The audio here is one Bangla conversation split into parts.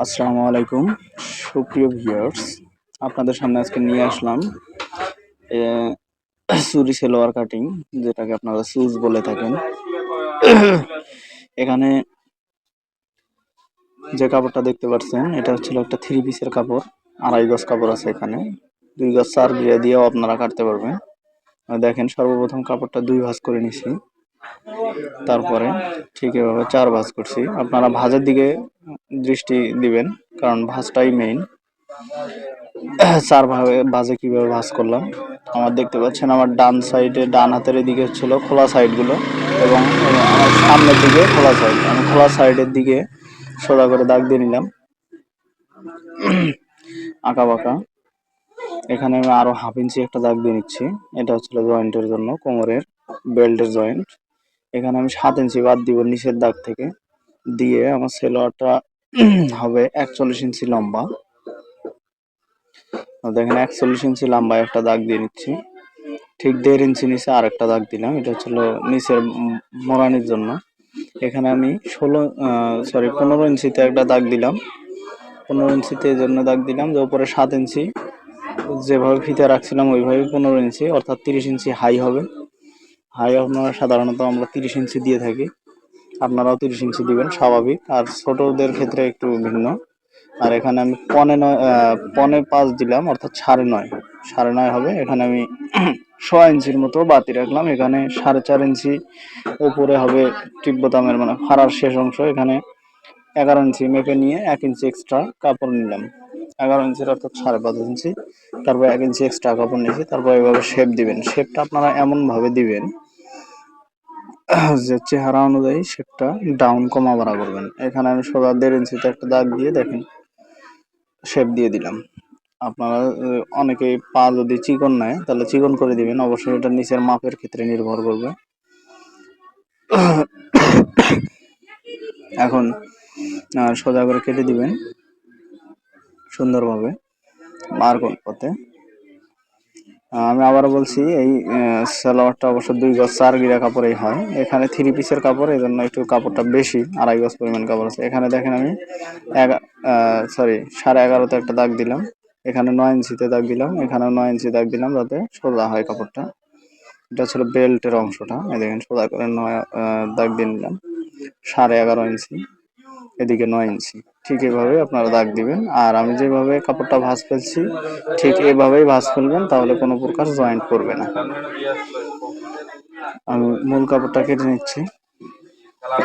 আসসালামু আলাইকুম সুপ্রিয় ভিউয়ার্স, আপনাদের সামনে আজকে নিয়ে আসলাম সুরি সেলোয়ার কাটিং, যেটাকে আপনারা সুজ বলে থাকেন। এখানে যে কাপড়টা দেখতে পাচ্ছেন এটা হচ্ছিল একটা 3 পিসের কাপড়। 2.5 গজ কাপড় আছে, এখানে 2 গজ 4 গিরা দিয়েও আপনারা কাটতে পারবেন। দেখেন, সর্বপ্রথম কাপড়টা 2 ভাঁজ করে নিছি, তারপরে ঠিক এভাবে 4 ভাঁজ করছি। আপনারা ভাঁজের দিকে দৃষ্টি দিবেন, কারণ ভাঁজটাই মেইন। 4 ভাবে ভাঁজে কিভাবে ভাঁজ করলাম আমার দেখতে পাচ্ছেন। আমার ডান সাইডে, ডান হাতের এদিকে ছিল খোলা সাইড গুলো, এবং আমার সামনের দিকে খোলা সাইড। আমি খোলা সাইডের দিকে সোজা করে দাগ দিয়ে নিলাম আঁকা বাঁকা। এখানে আমি আরো 1/2 ইঞ্চি একটা দাগ দিয়ে নিচ্ছি। এটা হচ্ছিল জয়েন্টের জন্য, কোমরের বেল্টের জয়েন্ট। এখানে আমি 7 ইঞ্চি বাদ দিব নিচের দাগ থেকে, দিয়ে আমার সেলোয়ারটা হবে 41 ইঞ্চি লম্বা। দেখেন, 41 ইঞ্চি লম্বা একটা দাগ দিয়ে নিচ্ছি। ঠিক 1.5 ইঞ্চি নিচে আর একটা দাগ দিলাম, এটা হচ্ছিল নিচের মোড়ানির জন্য। এখানে আমি 15 ইঞ্চিতে একটা দাগ দিলাম। 15 ইঞ্চিতে এই জন্য দাগ দিলাম যে উপরে 7 ইঞ্চি যেভাবে ফিতে রাখছিলাম ওইভাবে 15 ইঞ্চি, অর্থাৎ 30 ইঞ্চি হাই হবে। হাই আপনারা সাধারণত আমরা 30 ইঞ্চি দিয়ে থাকি, আপনারাও 30 ইঞ্চি দিবেন স্বাভাবিক, আর ছোটদের ক্ষেত্রে একটু ভিন্ন। আর এখানে আমি 5.5 দিলাম, অর্থাৎ 9.5 9.5 হবে। এখানে আমি 6 ইঞ্চির মতো বাতি রাখলাম। এখানে 4.5 ইঞ্চি উপরে হবে টিপ বোতামের, মানে ফাড়ার শেষ অংশ। এখানে 11 ইঞ্চি মেপে নিয়ে 1 ইঞ্চি এক্সট্রা কাপড় নিলাম। 11 ইঞ্চির অর্থাৎ 5.5 ইঞ্চি, তারপর 1 ইঞ্চি এক্সট্রা কাপড় নিয়েছি। তারপর এভাবে শেপ দিবেন। শেপটা আপনারা এমন ভাবে দিবেন যে চেহারা অনুযায়ী শেপটা ডাউন কমা বাড়া করবেন। এখানে আমি সোজা 1.5 ইঞ্চিতে একটা দাগ দিয়ে দেখেন শেপ দিয়ে দিলাম। আপনারা অনেকেই পা যদি চিকন নেয় তাহলে চিকন করে দিবেন, অবশ্যই এটা নিচের মাপের ক্ষেত্রে নির্ভর করবে। এখন সোজা করে কেটে দিবেন সুন্দরভাবে মার্ক পথে। আমি আবারও বলছি, এই সালোয়ারটা অবশ্য 2 গজ 4 গিরা কাপড়েই হয়। এখানে 3 পিসের কাপড়, এই জন্য একটু কাপড়টা বেশি, 2.5 গজ পরিমাণ কাপড় আছে। এখানে দেখেন আমি 11.5তে একটা দাগ দিলাম। এখানে 9 ইঞ্চিতে দাগ দিলাম, এখানেও 9 ইঞ্চি দাগ দিলাম, যাতে সোজা হয় কাপড়টা। এটা ছিল বেল্টের অংশটা। এই দেখেন, সোজা করে 9 দাগ দিয়ে নিলাম। 11.5 ইঞ্চি, এদিকে 9 ইঞ্চি। ঠিক এভাবে আপনারা দাগ দিবেন। আর আমি যেভাবে কাপড়টা ভাঁজ ফেলছি ঠিক এভাবেই ভাঁজ ফেলবেন, তাহলে কোনো প্রকার জয়েন্ট করবে না। আমি মূল কাপড়টা কেটে নিচ্ছি।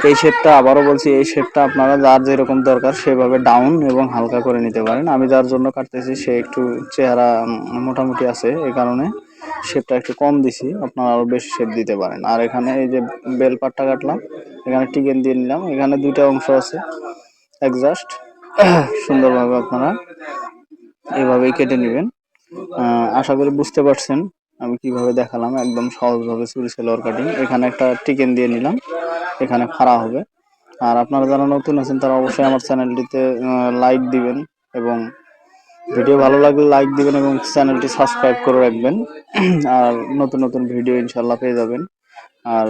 এই শেপটা আবারও বলছি, এই শেপটা আপনারা যার যেরকম দরকার সেভাবে ডাউন এবং হালকা করে নিতে পারেন। আমি যার জন্য কাটতেছি সে একটু চেহারা মোটামুটি আছে, এই কারণে শেপটা একটু কম দিছি। আপনারা আরো বেশি শেপ দিতে পারেন। আর এখানে এই যে বেল পাটটা কাটলাম, এখানে টিকেন দিয়ে নিলাম। এখানে 2টা অংশ আছে অ্যাডজাস্ট। সুন্দরভাবে আপনারা এভাবেই কেটে নেবেন। আশা করি বুঝতে পারছেন আমি কিভাবে দেখালাম, একদম সহজভাবে চুরি সালোয়ার কাটিং। এখানে একটা টিকেন দিয়ে নিলাম, এখানে ফাড়া হবে। আর আপনারা যারা নতুন আছেন তারা অবশ্যই আমার চ্যানেলটিতে লাইক দিবেন, এবং ভিডিও ভালো লাগলে লাইক দিবেন, এবং চ্যানেলটি সাবস্ক্রাইব করে রাখবেন। আর নতুন নতুন ভিডিও ইনশাল্লাহ পেয়ে যাবেন। আর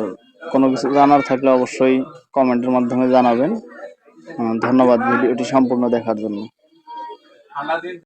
কোনো কিছু জানার থাকলে অবশ্যই কমেন্টের মাধ্যমে জানাবেন। ধন্যবাদ ভিডিওটি সম্পূর্ণ দেখার জন্য।